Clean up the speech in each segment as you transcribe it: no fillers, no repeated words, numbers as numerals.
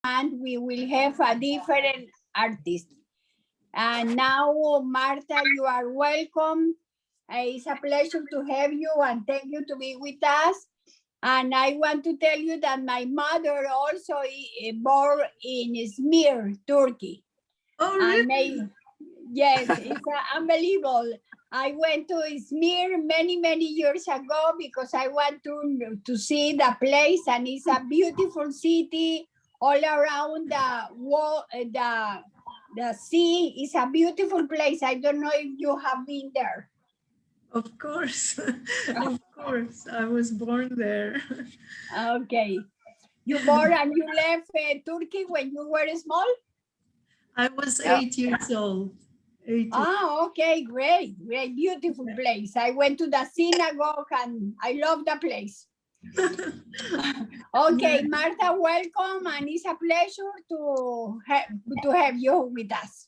and we will have a different artist. And now, Marta, you are welcome. It's a pleasure to have you and thank you to be with us. And I want to tell you that my mother also born in Izmir, Turkey. Oh, really? Yes, it's unbelievable. I went to Izmir many years ago because I want to see the place, and it's a beautiful city all around the wall, the sea. It's a beautiful place. I don't know if you have been there. Of course, of course. I was born there. Okay. You born and you left Turkey when you were small? I was 8 years old. 8 Oh, okay, great, beautiful place. I went to the synagogue and I love the place. Okay, Marta, welcome, and it's a pleasure to have you with us.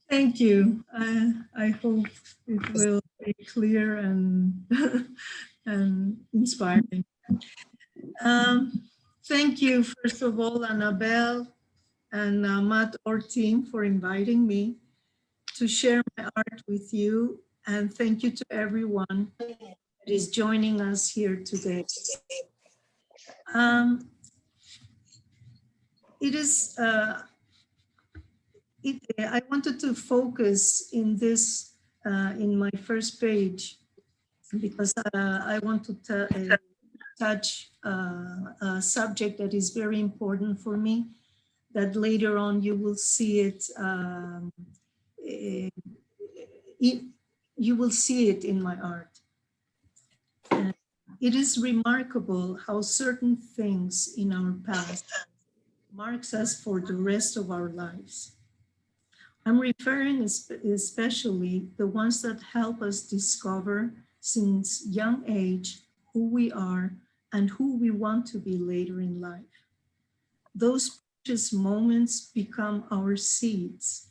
Thank you. I hope it will be clear and, and inspiring. Thank you, first of all, Annabelle and AMAT, our team, for inviting me to share my art with you. And thank you to everyone that is joining us here today. I wanted to focus in this, in my first page, because I want to touch a subject that is very important for me, that later on you will see it, you will see it in my art. And it is remarkable how certain things in our past marks us for the rest of our lives. I'm referring especially the ones that help us discover since young age who we are and who we want to be later in life. Those precious moments become our seeds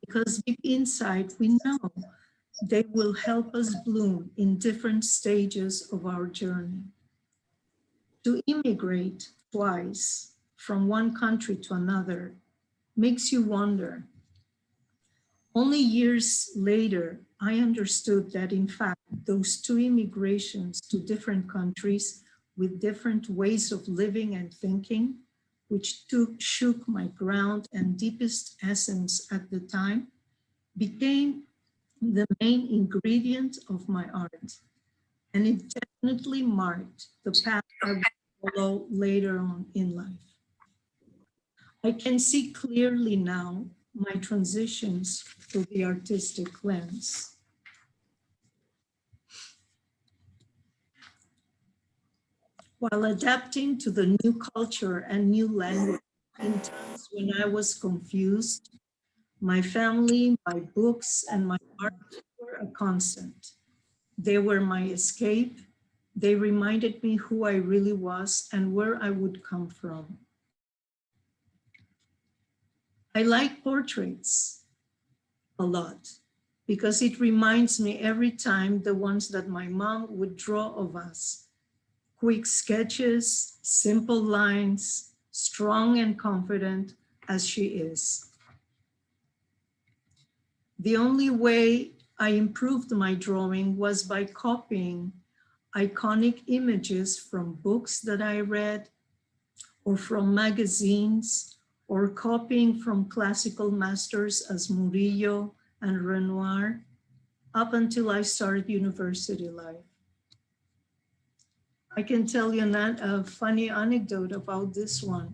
because deep inside we know they will help us bloom in different stages of our journey. To immigrate twice from one country to another makes you wonder. Only years later, I understood that in fact, those two immigrations to different countries with different ways of living and thinking, which shook my ground and deepest essence at the time, became the main ingredient of my art. And it definitely marked the path I would follow later on in life. I can see clearly now my transitions through the artistic lens. While adapting to the new culture and new language in times when I was confused, my family, my books, and my art were a constant. They were my escape. They reminded me who I really was and where I would come from. I like portraits a lot because it reminds me every time the ones that my mom would draw of us. Quick sketches, simple lines, strong and confident as she is. The only way I improved my drawing was by copying iconic images from books that I read or from magazines, or copying from classical masters as Murillo and Renewal up until I started university life. I can tell you a funny anecdote about this one.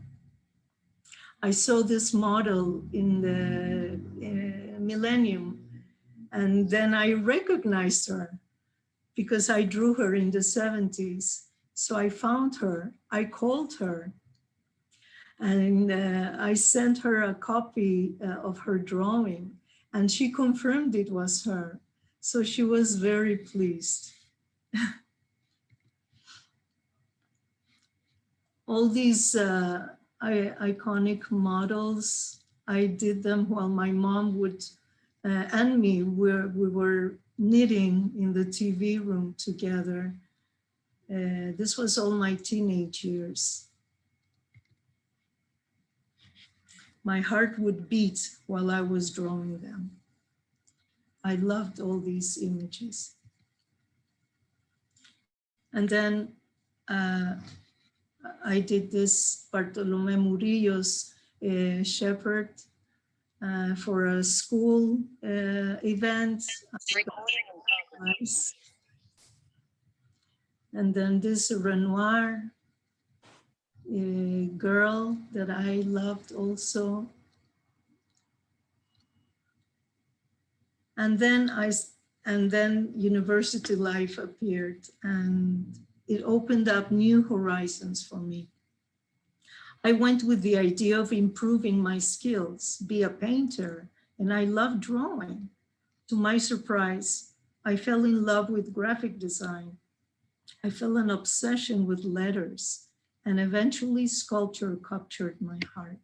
I saw this model in the Millennium, and then I recognized her because I drew her in the 70s. So I found her, I called her, and I sent her a copy of her drawing, and she confirmed it was her. So she was very pleased. All these iconic models, I did them while my mom would, and me, we were knitting in the TV room together. This was all my teenage years. My heart would beat while I was drawing them. I loved all these images. And then I did this Bartolomé Murillo's shepherd for a school event. And then this Renewal girl that I loved also. And then university life appeared, and it opened up new horizons for me. I went with the idea of improving my skills, be a painter, and I love drawing. To my surprise, I fell in love with graphic design. I felt an obsession with letters, and eventually sculpture captured my heart.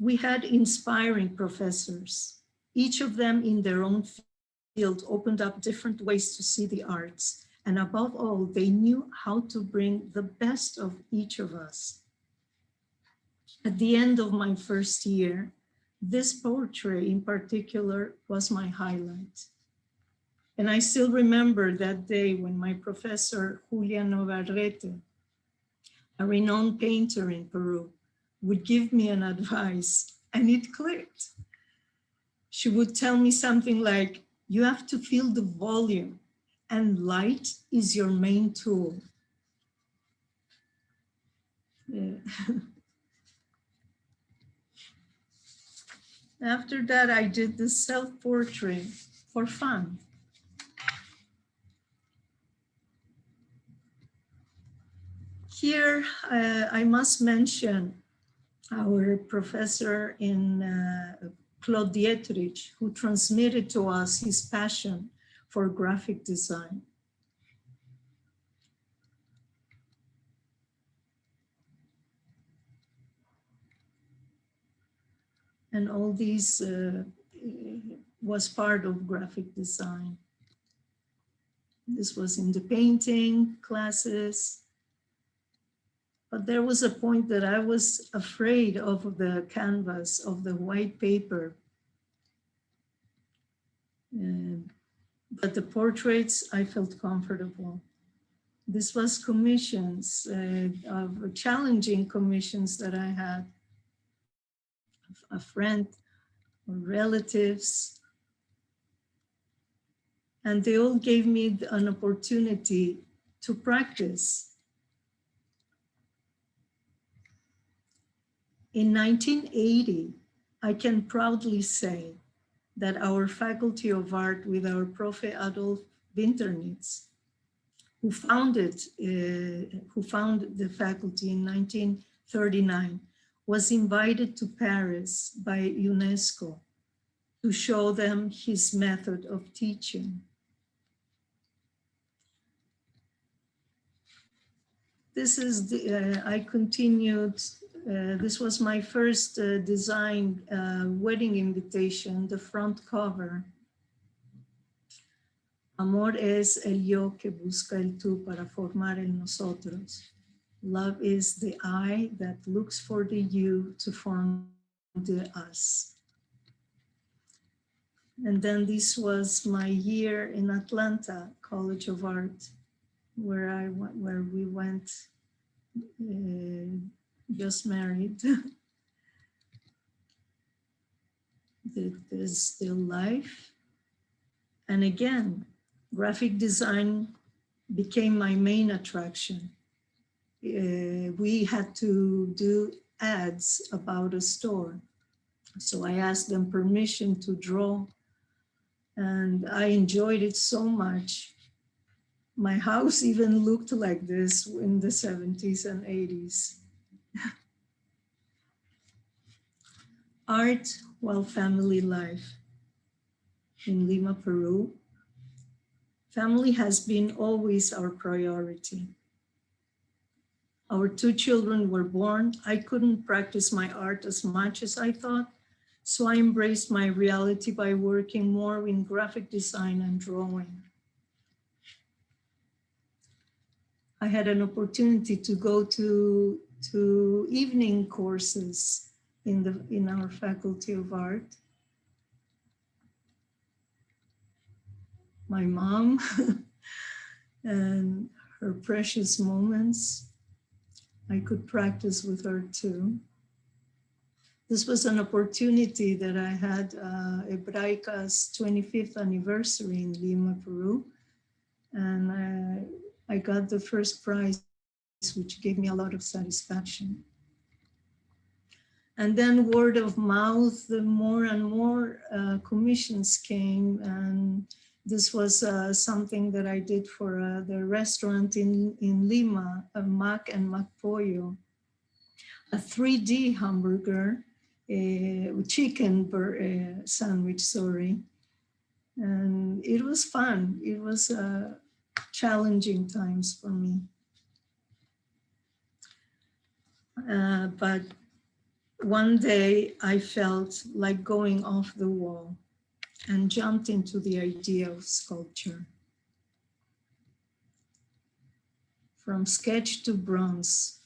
We had inspiring professors. Each of them in their own field opened up different ways to see the arts. And above all, they knew how to bring the best of each of us. At the end of my first year, this portrait in particular was my highlight. And I still remember that day when my professor, Julia Navarrete, a renowned painter in Peru, would give me an advice, and it clicked. She would tell me something like, you have to feel the volume, and light is your main tool. Yeah. After that, I did the self-portrait for fun. Here, I must mention our professor in Claude Dietrich, who transmitted to us his passion for graphic design. And all these was part of graphic design. This was in the painting classes. But there was a point that I was afraid of the canvas, of the white paper. But the portraits, I felt comfortable. This was commissions, of challenging commissions that I had. A friend or relatives. And they all gave me an opportunity to practice. In 1980, I can proudly say that our Faculty of Art with our Prof. Adolf Winternitz, who founded the faculty in 1939, was invited to Paris by UNESCO to show them his method of teaching. This is I continued. This was my first design wedding invitation, the front cover. Amor es el yo que busca el tú para formar el nosotros. Love is the I that looks for the you to form the us. And then this was my year in Atlanta College of Art, where we went just married. There's still life. And again, graphic design became my main attraction. We had to do ads about a store. So I asked them permission to draw, and I enjoyed it so much. My house even looked like this in the 70s and 80s. Art while family life. In Lima, Peru, family has been always our priority. Our 2 children were born. I couldn't practice my art as much as I thought, so I embraced my reality by working more in graphic design and drawing. I had an opportunity to go to evening courses in our Faculty of Art. My mom and her precious moments. I could practice with her too. This was an opportunity that I had Hebraica's 25th anniversary in Lima, Peru. And I got the first prize, which gave me a lot of satisfaction. And then word of mouth, the more and more commissions came. And this was something that I did for the restaurant in Lima, Mac and Mac Pollo, a 3D hamburger, chicken sandwich, sorry. And it was fun. It was challenging times for me. But one day I felt like going off the wall and jumped into the idea of sculpture. From sketch to bronze.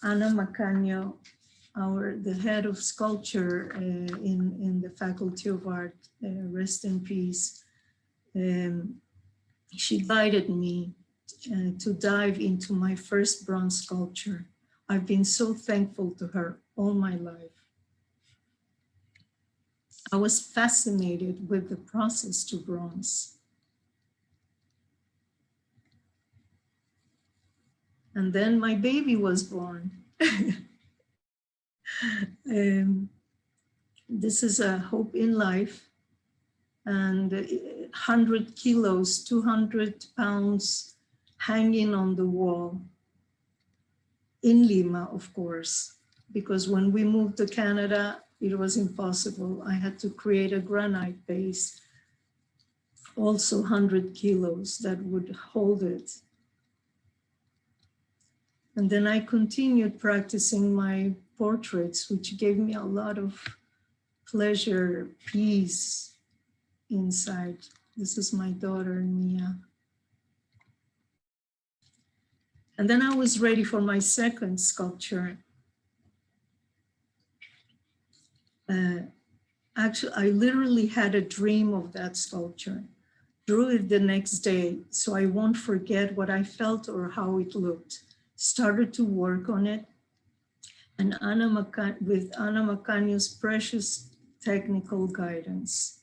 Ana Macaño, the head of sculpture in the Faculty of Art, rest in peace, she guided me to dive into my first bronze sculpture. I've been so thankful to her all my life. I was fascinated with the process to bronze. And then my baby was born. This is a Hope in Life, and 100 kilos, 200 pounds hanging on the wall in Lima, of course, because when we moved to Canada, it was impossible. I had to create a granite base, also 100 kilos that would hold it. And then I continued practicing my portraits, which gave me a lot of pleasure, peace inside. This is my daughter, Mia. And then I was ready for my second sculpture. Actually, I literally had a dream of that sculpture. Drew it the next day, so I won't forget what I felt or how it looked. Started to work on it, and with Ana Macaño's precious technical guidance.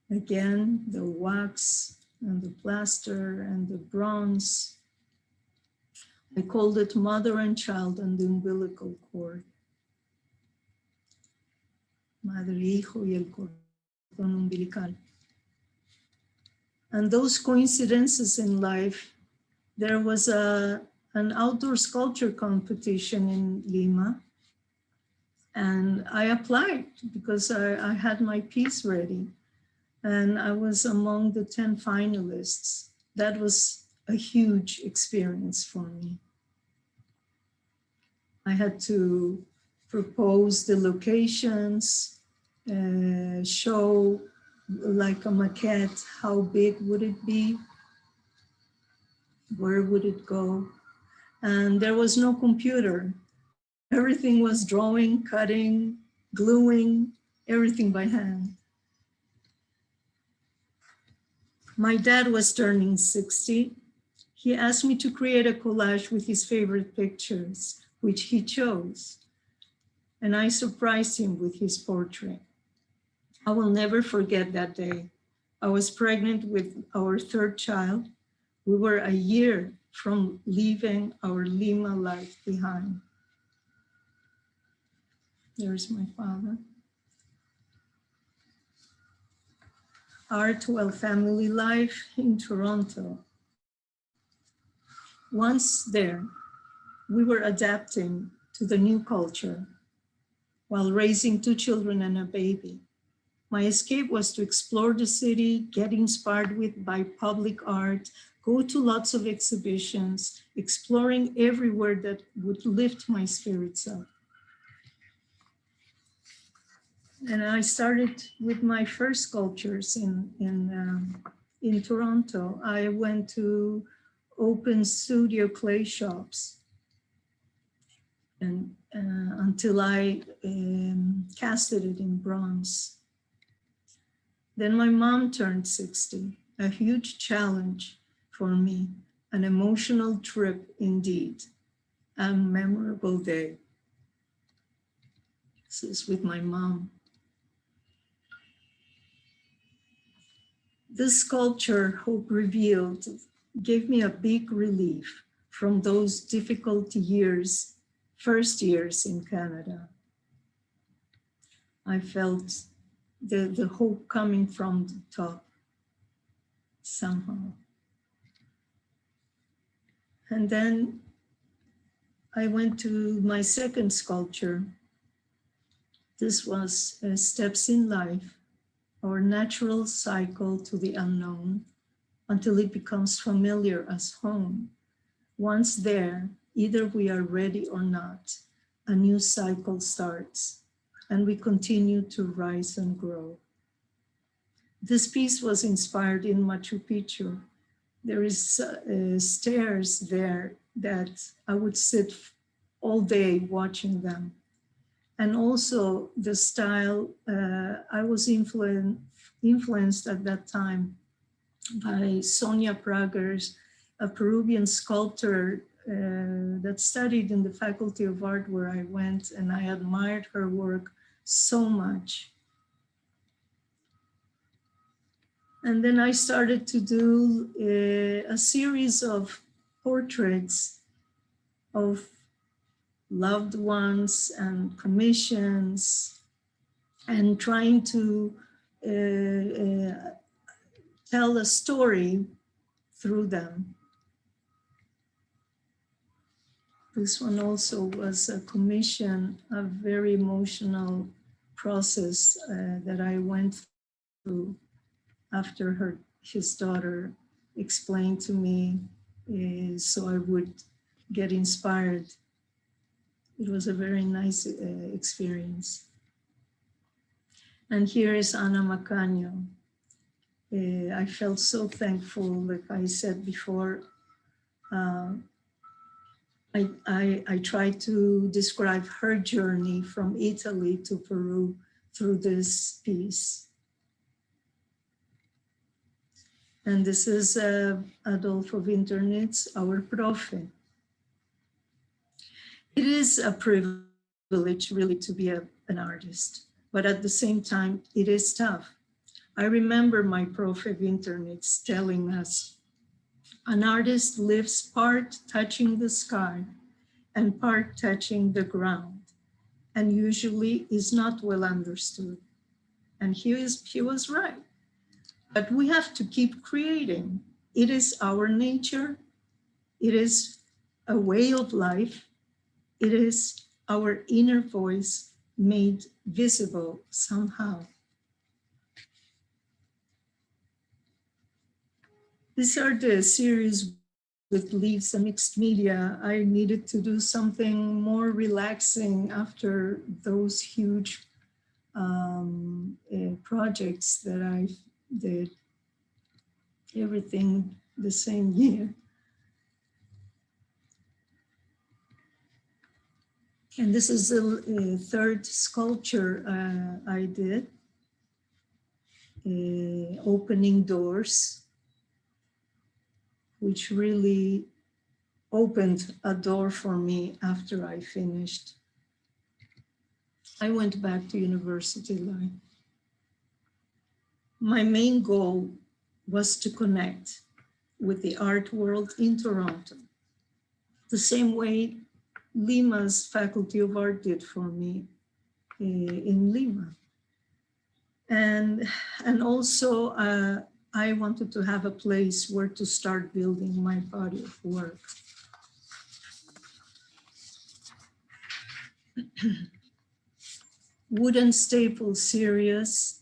Again, the wax and the plaster and the bronze. I called it Mother and Child and the Umbilical Cord. Madre, hijo y el cordón umbilical. And those coincidences in life, there was an outdoor sculpture competition in Lima, and I applied because I had my piece ready, and I was among the 10 finalists. That was a huge experience for me. I had to propose the locations, show like a maquette, how big would it be? Where would it go? And there was no computer. Everything was drawing, cutting, gluing, everything by hand. My dad was turning 60. He asked me to create a collage with his favorite pictures, which he chose. And I surprised him with his portrait. I will never forget that day. I was pregnant with our third child. We were a year from leaving our Lima life behind. There's my father. Art while family life in Toronto. Once there, we were adapting to the new culture while raising 2 children and a baby. My escape was to explore the city, get inspired by public art, go to lots of exhibitions, exploring everywhere that would lift my spirits up. And I started with my first sculptures in in Toronto, I went to open studio clay shops, and until I casted it in bronze. Then my mom turned 60, a huge challenge for me, an emotional trip indeed, a memorable day. This is with my mom. This sculpture, Hope Revealed, gave me a big relief from those difficult years, first years in Canada. I felt the hope coming from the top somehow. And then I went to my second sculpture. This was Steps in Life, our natural cycle to the unknown until it becomes familiar as home. Once there, either we are ready or not, a new cycle starts and we continue to rise and grow. This piece was inspired in Machu Picchu. There is stairs there that I would sit all day watching them. And also the style, I was influenced at that time by Sonia Prager's, a Peruvian sculptor that studied in the Faculty of Art where I went, and I admired her work so much. And then I started to do a series of portraits of loved ones and commissions, and trying to tell a story through them. This one also was a commission, a very emotional process that I went through after his daughter explained to me, so I would get inspired. It was a very nice experience. And here is Ana Macaño. I felt so thankful, like I said before. I tried to describe her journey from Italy to Peru through this piece. And this is Adolfo Winternitz, our profe. It is a privilege really to be an artist, but at the same time, it is tough. I remember my profe Winternitz telling us, an artist lives part touching the sky and part touching the ground, and usually is not well understood. And he was right. But we have to keep creating. It is our nature. It is a way of life. It is our inner voice made visible somehow. These are the series with leaves and mixed media. I needed to do something more relaxing after those huge projects that I did, everything the same year. And this is the third sculpture I did, opening doors, which really opened a door for me after I finished. I went back to university life. My main goal was to connect with the art world in Toronto, the same way Lima's Faculty of Art did for me in Lima. And also I wanted to have a place where to start building my body of work. Wooden Staple series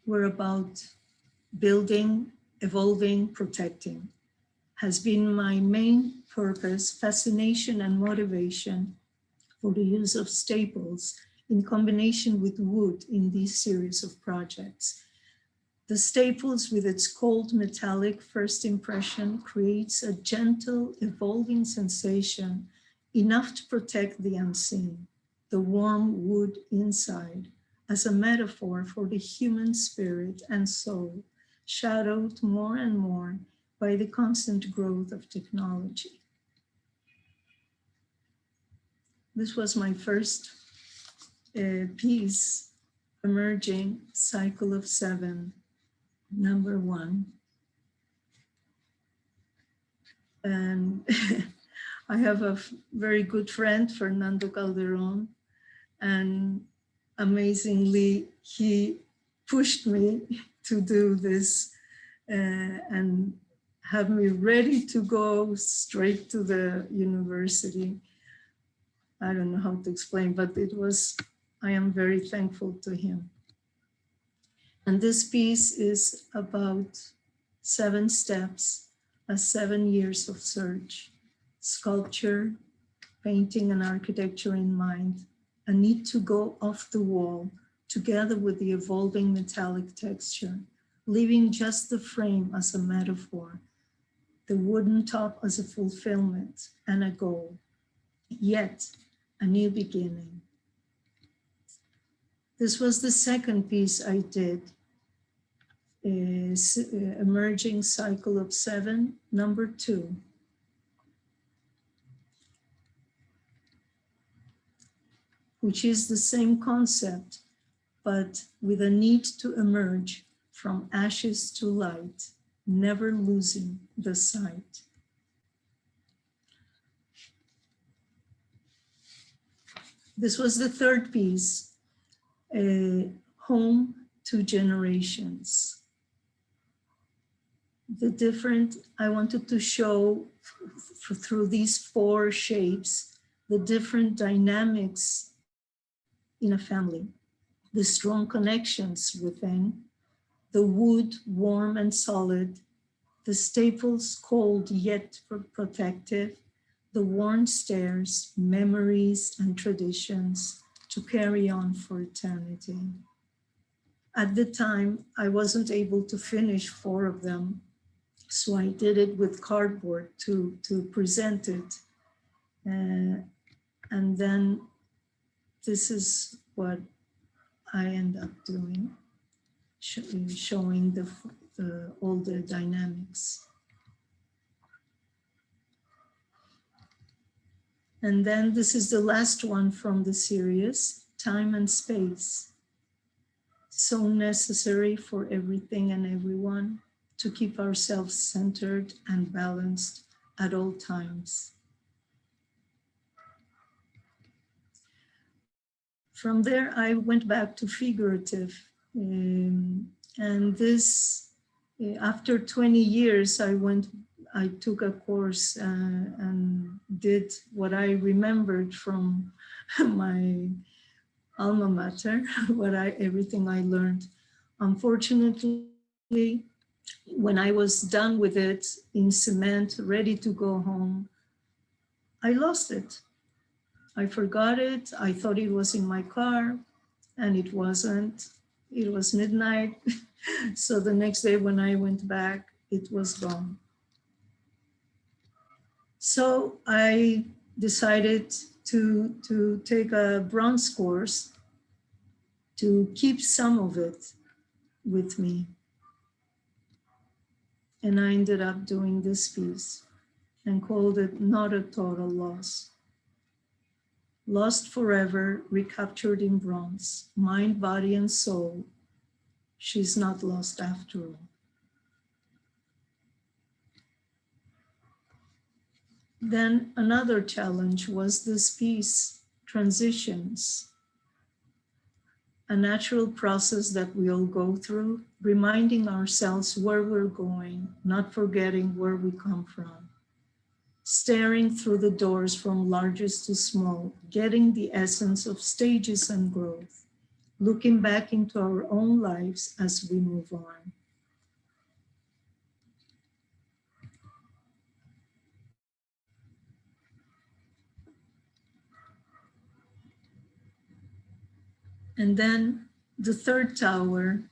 were about building, evolving, protecting. Has been my main purpose, fascination, and motivation for the use of staples in combination with wood in this series of projects. The staples with its cold metallic first impression creates a gentle evolving sensation enough to protect the unseen, the warm wood inside, as a metaphor for the human spirit and soul, shadowed more and more by the constant growth of technology. This was my first piece, Emerging Cycle of Seven, number 1. And I have a very good friend, Fernando Calderon, and amazingly, he pushed me to do this and have me ready to go straight to the university. I don't know how to explain, but I am very thankful to him. And this piece is about 7 steps, 7 years of search, sculpture, painting and architecture in mind, a need to go off the wall together with the evolving metallic texture, leaving just the frame as a metaphor, the wooden top as a fulfillment and a goal, yet a new beginning. This was the second piece I did, Emerging Cycle of Seven, number 2. Which is the same concept, but with a need to emerge from ashes to light, never losing the sight. This was the third piece, Home to Generations. I wanted to show through these 4 shapes, the different dynamics in a family, the strong connections within, the wood warm and solid, the staples cold yet protective, the worn stairs, memories and traditions to carry on for eternity. At the time, I wasn't able to finish 4 of them, so I did it with cardboard to present it. And then this is what I end up doing, showing all the dynamics. And then this is the last one from the series, Time and Space. So necessary for everything and everyone to keep ourselves centered and balanced at all times. From there, I went back to figurative. And this, after 20 years, I took a course and did what I remembered from my alma mater, everything I learned. Unfortunately, when I was done with it in cement, ready to go home, I lost it. I forgot it. I thought it was in my car, and it wasn't. It was midnight. So the next day when I went back, it was gone. So I decided to take a bronze course to keep some of it with me. And I ended up doing this piece and called it Not a Total Loss. Lost forever, recaptured in bronze, mind, body, and soul. She's not lost after all. Then another challenge was this piece, Transitions, a natural process that we all go through, reminding ourselves where we're going, not forgetting where we come from. Staring through the doors from largest to small, getting the essence of stages and growth, looking back into our own lives as we move on. And then the third tower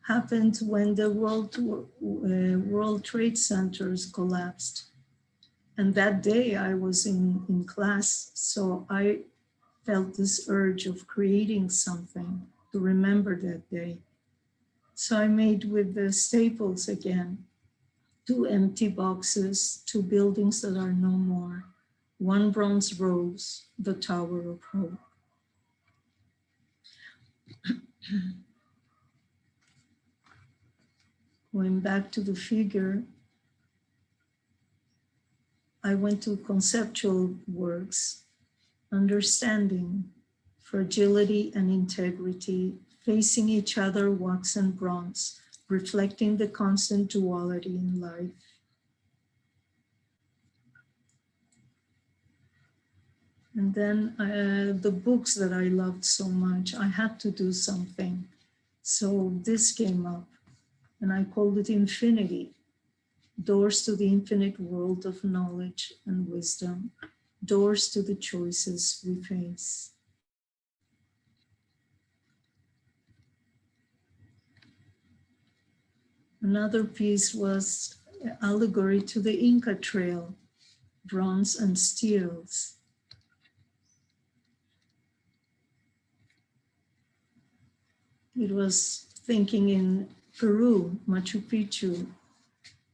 happened when the World Trade Centers collapsed. And that day I was in class, so I felt this urge of creating something to remember that day. So I made with the staples again, 2 empty boxes, 2 buildings that are no more, 1 bronze rose, the Tower of Hope. Going back to the figure, I went to conceptual works, understanding, fragility and integrity, facing each other, wax and bronze, reflecting the constant duality in life. And then the books that I loved so much, I had to do something. So this came up, and I called it Infinity, doors to the infinite world of knowledge and wisdom, doors to the choices we face. Another piece was Allegory to the Inca Trail, bronze and steels. It was thinking in Peru, Machu Picchu.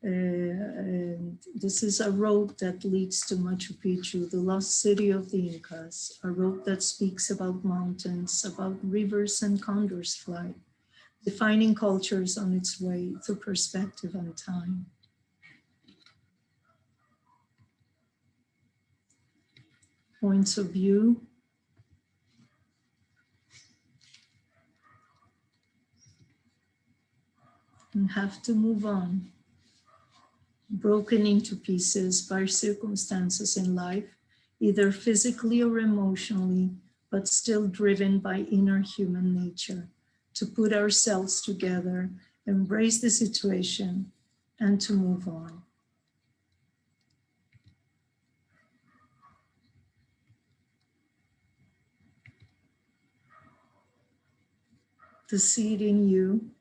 And this is a road that leads to Machu Picchu, the lost city of the Incas, a road that speaks about mountains, about rivers and condors fly, defining cultures on its way through perspective and time. Points of view. And have to move on. Broken into pieces by circumstances in life, either physically or emotionally, but still driven by inner human nature, to put ourselves together, embrace the situation, and to move on. The seed in you.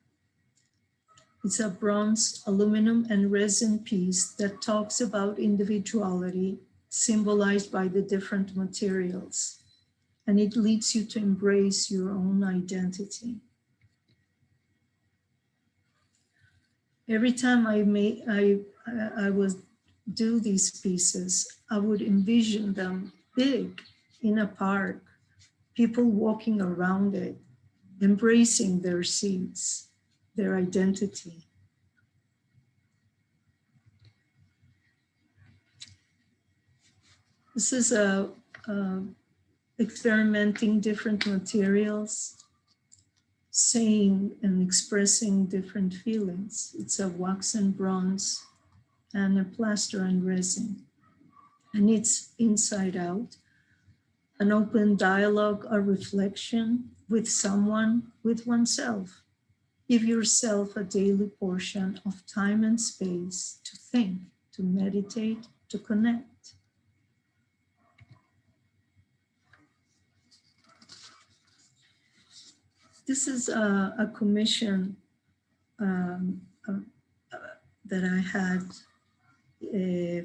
It's a bronze, aluminum, and resin piece that talks about individuality, symbolized by the different materials. And it leads you to embrace your own identity. Every time I would do these pieces, I would envision them big in a park, people walking around it, embracing their seeds, their identity. This is experimenting different materials, saying and expressing different feelings. It's a wax and bronze and a plaster and resin. And it's inside out, an open dialogue, a reflection with someone, with oneself. Give yourself a daily portion of time and space to think, to meditate, to connect. This is a commission that I had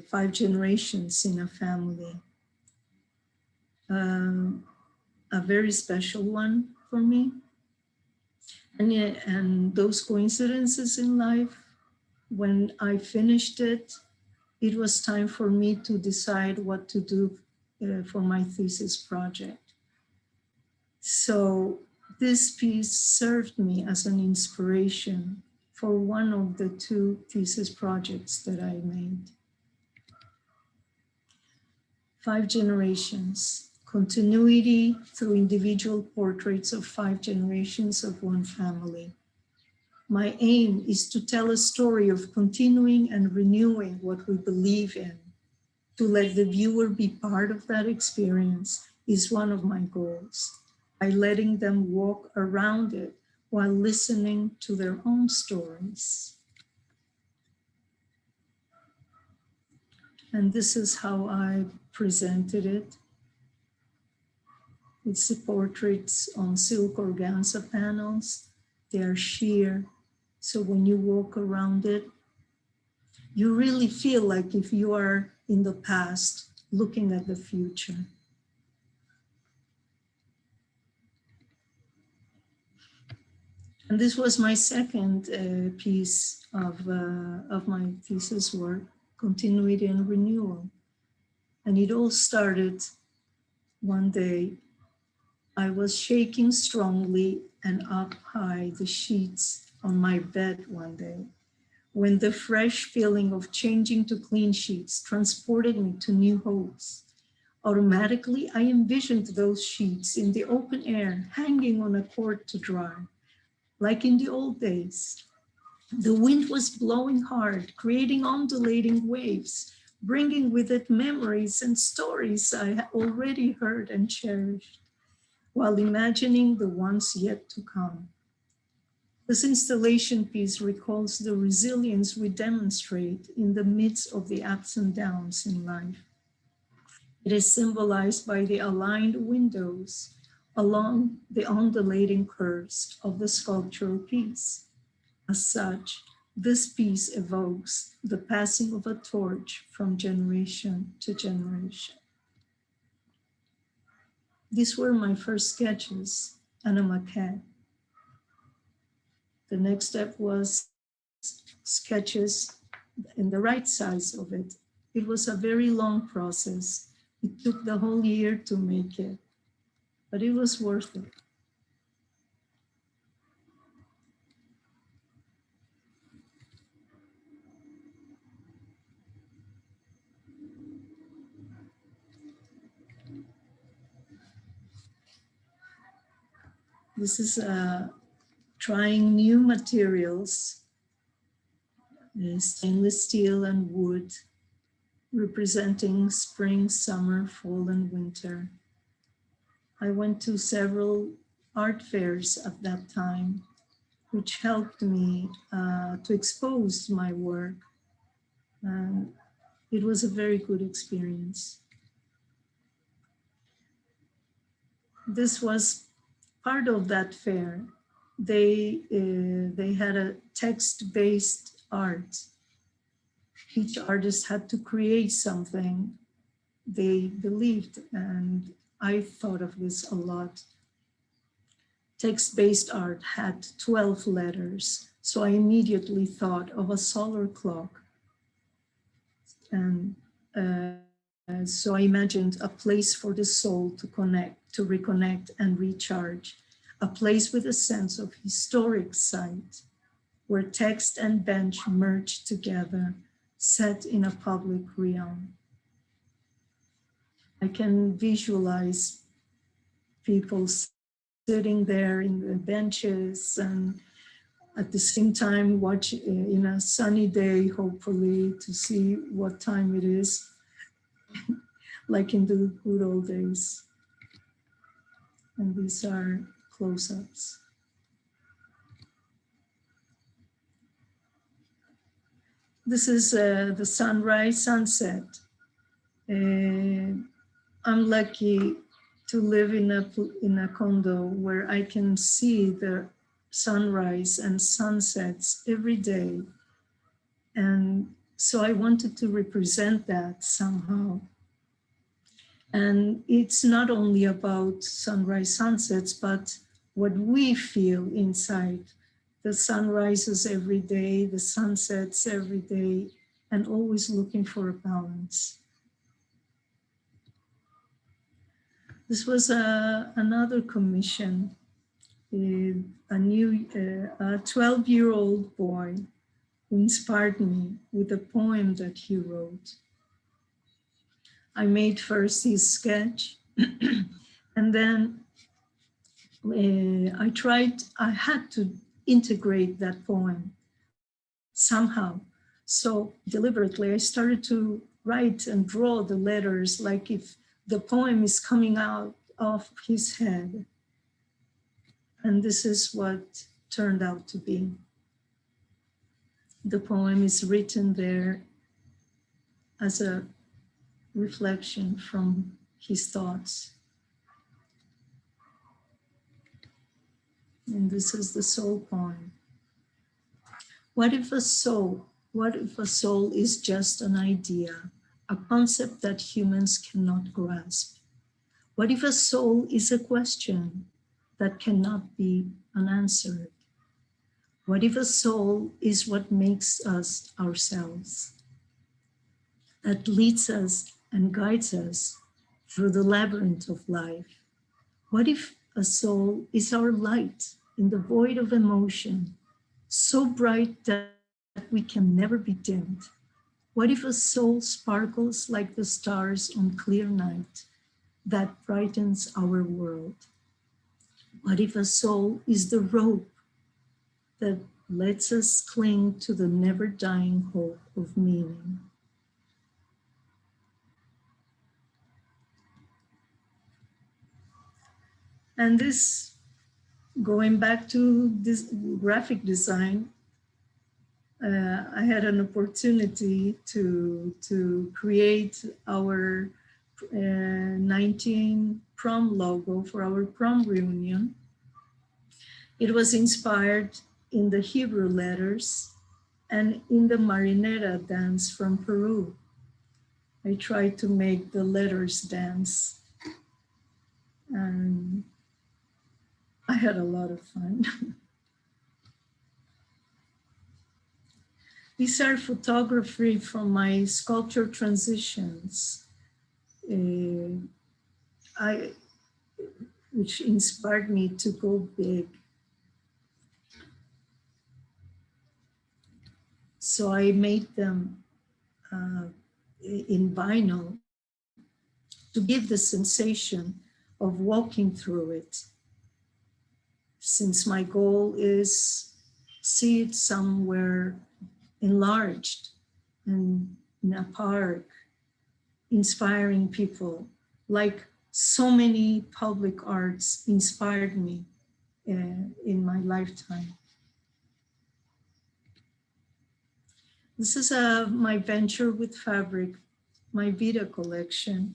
5 generations in a family. A very special one for me. And those coincidences in life, when I finished it, it was time for me to decide what to do for my thesis project. So this piece served me as an inspiration for one of the 2 thesis projects that I made. 5 generations, continuity through individual portraits of 5 generations of one family. My aim is to tell a story of continuing and renewing what we believe in. To let the viewer be part of that experience is one of my goals, by letting them walk around it while listening to their own stories. And this is how I presented it. It's the portraits on silk organza panels. They are sheer. So when you walk around it, you really feel like if you are in the past, looking at the future. And this was my second piece of my thesis work, Continuity and Renewal. And it all started one day. I was shaking strongly and up high the sheets on my bed one day, when the fresh feeling of changing to clean sheets transported me to new hopes. Automatically, I envisioned those sheets in the open air, hanging on a cord to dry, like in the old days. The wind was blowing hard, creating undulating waves, bringing with it memories and stories I had already heard and cherished, while imagining the ones yet to come. This installation piece recalls the resilience we demonstrate in the midst of the ups and downs in life. It is symbolized by the aligned windows along the undulating curves of the sculptural piece. As such, this piece evokes the passing of a torch from generation to generation. These were my first sketches and a maquette. The next step was sketches in the right size of it. It was a very long process. It took the whole year to make it, but it was worth it. This is trying new materials, stainless steel and wood, representing spring, summer, fall, and winter. I went to several art fairs at that time, which helped me to expose my work. It was a very good experience. This was part of that fair. They had a text-based art. Each artist had to create something they believed, and I thought of this a lot. Text-based art had 12 letters, so I immediately thought of a solar clock. And so I imagined a place for the soul to connect, to reconnect and recharge, a place with a sense of historic sight, where text and bench merged together, set in a public realm. I can visualize people sitting there in the benches and at the same time watch in a sunny day, hopefully, to see what time it is, like in the good old days. And these are close-ups. This is the sunrise, sunset. I'm lucky to live in a condo where I can see the sunrise and sunsets every day. And so I wanted to represent that somehow. And it's not only about sunrise, sunsets, but what we feel inside. The sunrises every day, the sunsets every day, and always looking for a balance. This was another commission, a 12-year-old boy who inspired me with a poem that he wrote. I made first his sketch, and then I had to integrate that poem somehow. So deliberately, I started to write and draw the letters like if the poem is coming out of his head. And this is what turned out to be. The poem is written there as a reflection from his thoughts. And this is the soul poem. What if a soul is just an idea, a concept that humans cannot grasp? What if a soul is a question that cannot be unanswered? What if a soul is what makes us ourselves, that leads us and guides us through the labyrinth of life? What if a soul is our light in the void of emotion, so bright that we can never be dimmed? What if a soul sparkles like the stars on clear night that brightens our world? What if a soul is the rope that lets us cling to the never-dying hope of meaning? And this, going back to this graphic design, I had an opportunity to create our 19 prom logo for our prom reunion. It was inspired in the Hebrew letters and in the marinera dance from Peru. I tried to make the letters dance, and I had a lot of fun. These are photography from my sculpture transitions, which inspired me to go big. So I made them in vinyl to give the sensation of walking through it. Since my goal is see it somewhere enlarged and in a park, inspiring people, like so many public arts inspired me in my lifetime. This is my venture with fabric, my Vida collection.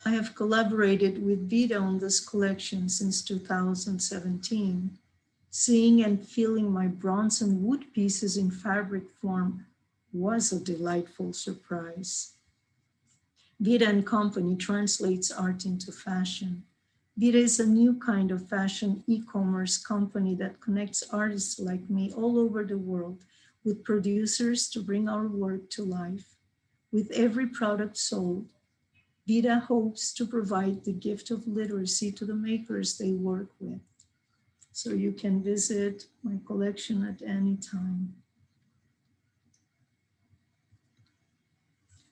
I have collaborated with Vida on this collection since 2017. Seeing and feeling my bronze and wood pieces in fabric form was a delightful surprise. Vida and Company translates art into fashion. Vida is a new kind of fashion e-commerce company that connects artists like me all over the world with producers to bring our work to life. With every product sold, Vida hopes to provide the gift of literacy to the makers they work with. So you can visit my collection at any time.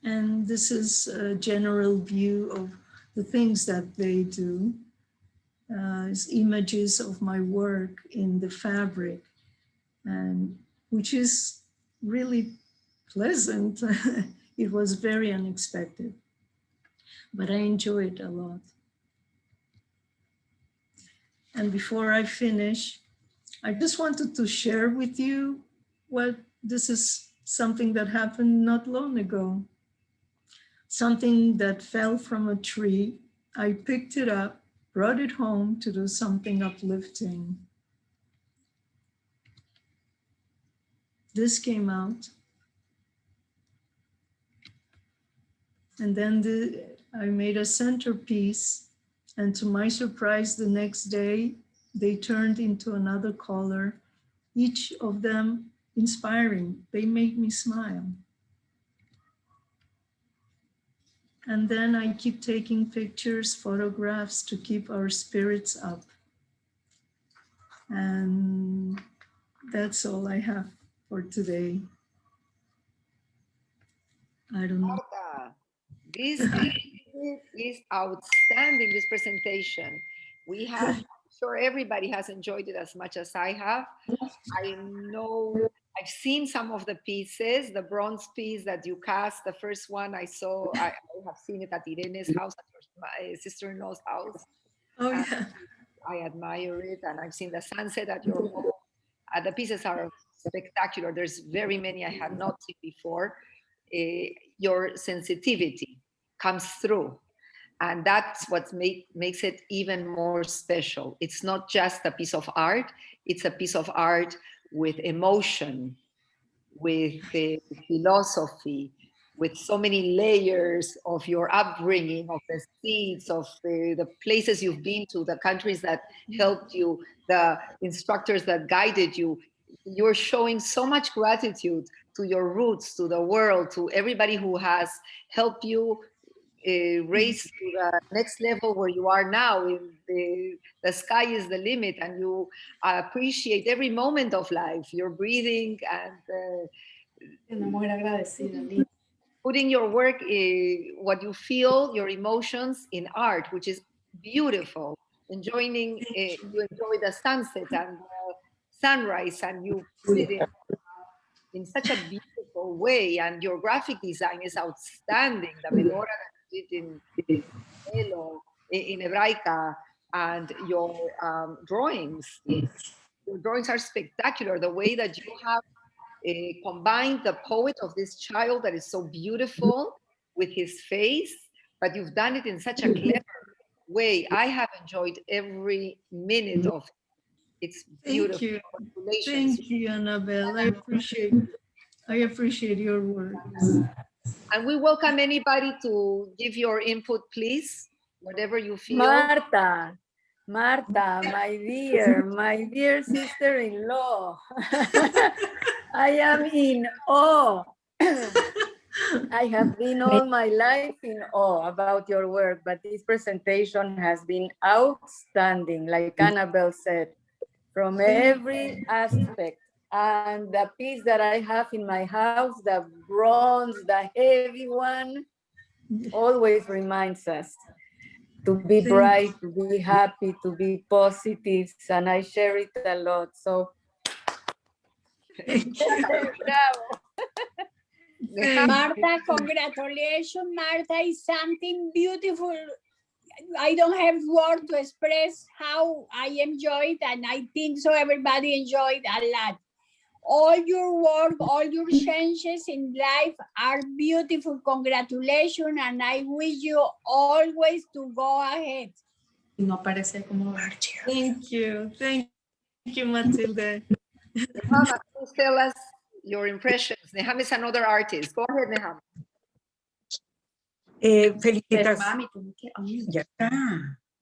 And this is a general view of the things that they do. It's images of my work in the fabric, and which is really pleasant. It was very unexpected, but I enjoy it a lot. And before I finish, I just wanted to share with you what this is something that happened not long ago. Something that fell from a tree. I picked it up, brought it home to do something uplifting. This came out. And then I made a centerpiece. And to my surprise, the next day, they turned into another color, each of them inspiring. They made me smile. And then I keep taking pictures, photographs to keep our spirits up. And that's all I have for today. I don't know. Marta, this is outstanding, this presentation. I'm sure everybody has enjoyed it as much as I have. I know I've seen some of the pieces, the bronze piece that you cast, the first one I saw, I have seen it at Irene's house, at my sister-in-law's house. Oh, yeah. I admire it, and I've seen the sunset at your home. The pieces are spectacular. There's very many I had not seen before. Your sensitivity comes through. And that's what makes it even more special. It's not just a piece of art, it's a piece of art with emotion, with philosophy, with so many layers of your upbringing, of the seeds, of the places you've been to, the countries that helped you, the instructors that guided you. You're showing so much gratitude to your roots, to the world, to everybody who has helped you raise to the next level where you are now. The sky is the limit, and you appreciate every moment of life. You're breathing and putting your work, what you feel, your emotions in art, which is beautiful. You enjoy the sunset and the sunrise, and you put it in such a beautiful way. And your graphic design is outstanding. The menorah that you did in Elo, in Hebraica, and your drawings. Your drawings are spectacular. The way that you have combined the poet of this child that is so beautiful with his face, but you've done it in such a clever way. I have enjoyed every minute of it. It's beautiful. Thank you. Thank you, Annabelle. I appreciate your words. And we welcome anybody to give your input, please, whatever you feel. Marta, my dear sister-in-law. I am in awe. I have been all my life in awe about your work, but this presentation has been outstanding, like Annabelle said, from every aspect. And the piece that I have in my house, the bronze, the heavy one, always reminds us to be bright, to be happy, to be positive, and I share it a lot. So, bravo. Marta, congratulations. Marta is something beautiful. I don't have words to express how I enjoyed, and I think so everybody enjoyed a lot. All your work, all your changes in life are beautiful. Congratulations, and I wish you always to go ahead. No parece como Thank you. Thank you, Matilde. Nehama, please tell us your impressions. Nehama is another artist. Go ahead, Nehama. Felicitaciones. Ya está,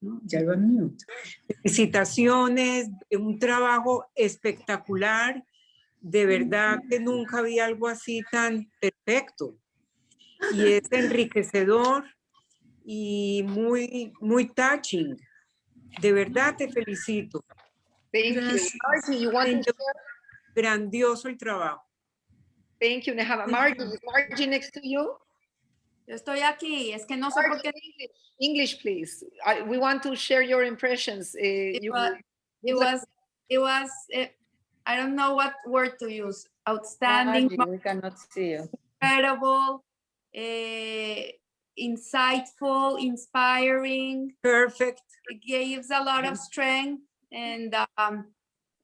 ¿no? Ya lo unmute. Felicitaciones, un trabajo espectacular. De verdad que nunca vi algo así tan perfecto. Y es enriquecedor y muy touching. De verdad te felicito. Thank you. Margie, you want to share? Grandioso el trabajo. Thank you, Nehama. Margie, is Margie next to you? Yo estoy aquí, es que no sé por qué. English, please. We want to share your impressions. It was, I don't know what word to use. Outstanding. Margie, we cannot see you. Incredible, insightful, inspiring. Perfect. It gives a lot of strength, and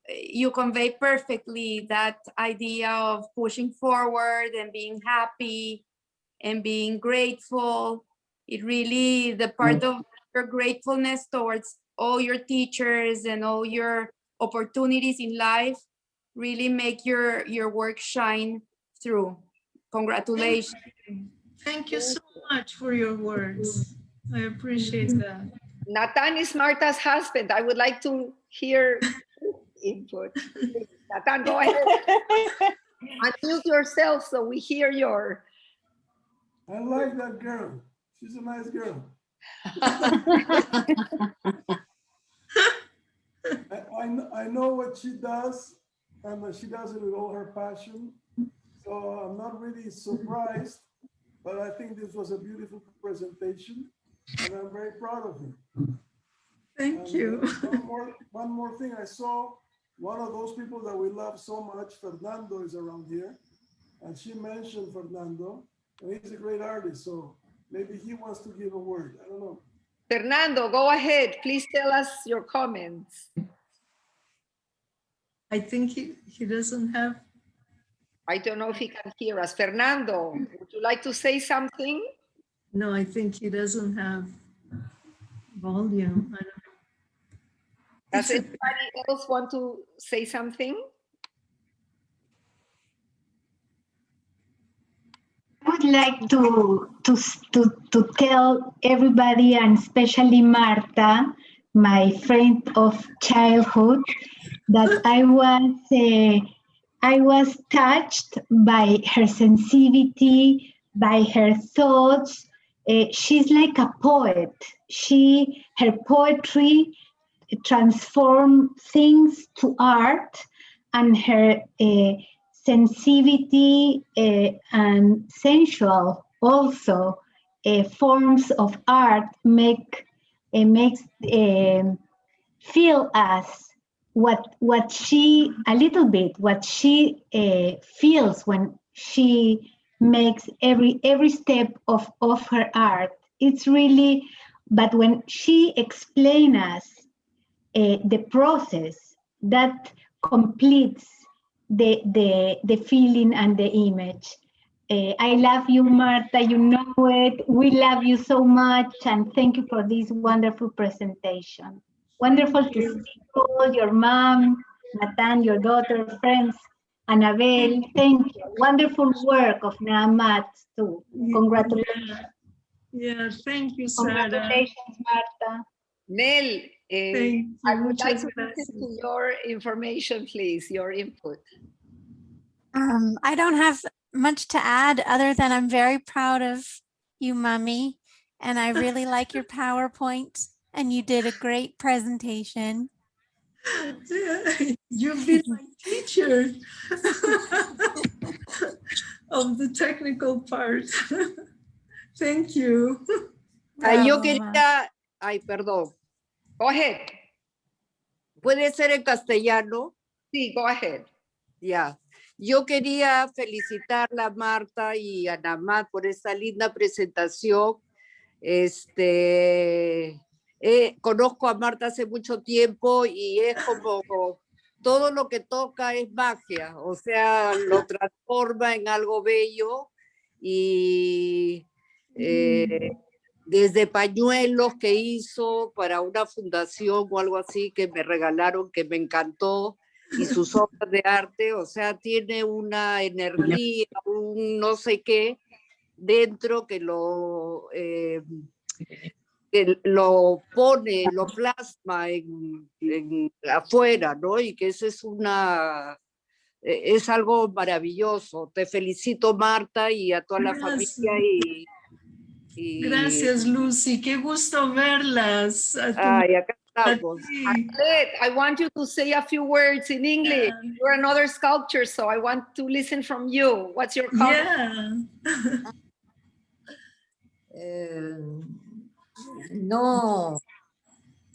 you convey perfectly that idea of pushing forward and being happy and being grateful. It really, the part of your gratefulness towards all your teachers and all your opportunities in life really make your work shine through. Congratulations. Thank you so much for your words. I appreciate that. Nathan is Marta's husband. I would like to hear input. Nathan, go ahead. Unmute yourself so we hear your... I like that girl. She's a nice girl. I know what she does, and she does it with all her passion. So I'm not really surprised, but I think this was a beautiful presentation, and I'm very proud of her. Thank you. One more thing, I saw one of those people that we love so much, Fernando, is around here, and she mentioned Fernando. And he's a great artist, so maybe he wants to give a word. I don't know. Fernando, go ahead. Please tell us your comments. I think he doesn't have. I don't know if he can hear us. Fernando, would you like to say something? No, I think he doesn't have volume. I don't know. Does It's a- anybody else want to say something? I would like to tell everybody, and especially Marta, my friend of childhood, that I was touched by her sensitivity, by her thoughts. She's like a poet. Her poetry transform things to art, and her sensitivity and sensual also forms of art makes feel us what she a little bit what she feels when she makes every step of her art. It's really, but when she explains us the process that completes the feeling and the image. I love you, Marta. You know it. We love you so much, and thank you for this wonderful presentation. Wonderful to see all your mom, Matan, your daughter, friends, Annabelle. Thank you. Wonderful work of AMAT too. Congratulations. Yeah, thank you, Sarah. Congratulations, Marta. Nell, Thank you. I would like Muchas to gracias. listen to your information, please, your input. I don't have much to add other than I'm very proud of you, Mommy, and I really like your PowerPoint, and you did a great presentation. You've been my teacher of the technical part. Thank you. Yo Bravo, Ma. quería, ay, perdón. Go ahead. ¿Puede ser en castellano? Sí, go ahead. Ya. Yo quería felicitarla a Marta y a AMAT por esta linda presentación. Conozco a Marta hace mucho tiempo y es como todo lo que toca es magia, o sea, lo transforma en algo bello y desde pañuelos que hizo para una fundación o algo así que me regalaron, que me encantó, y sus obras de arte, o sea, tiene una energía, un no sé qué dentro que lo pone, lo plasma afuera, ¿no? Y que eso es algo maravilloso. Te felicito, Marta, y a toda la familia. Gracias, Lucy. Qué gusto verlas. Ay, acá estamos. I want you to say a few words in English. You're another sculptor, so I want to listen from you. What's your comment? Yeah. No,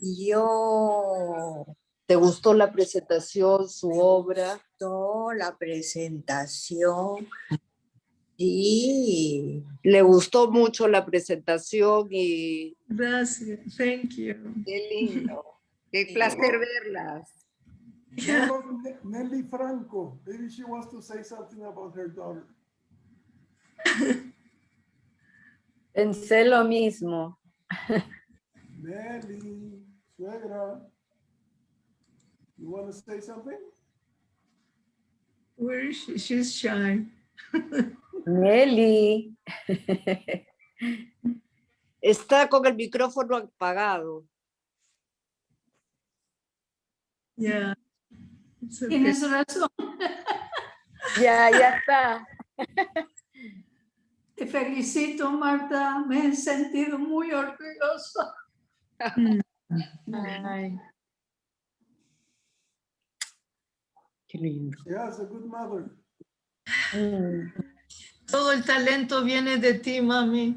yo... ¿Te gustó la presentación, su obra? Toda la presentación. Sí. Le gustó mucho la presentación y... Gracias, thank you. Qué lindo. Qué placer verlas. Yeah. Nelly Franco, maybe she wants to say something about her daughter. Pensé lo mismo. Nelly, suegra, you want to say something? Where is she? She's shy. Nelly. Está con el micrófono apagado. Yeah. Tienes razón. Ya está. Te felicito, Marta. Me he sentido muy orgullosa. Ay. Qué lindo. Yeah, a good mother. Todo el talento viene de ti, mami.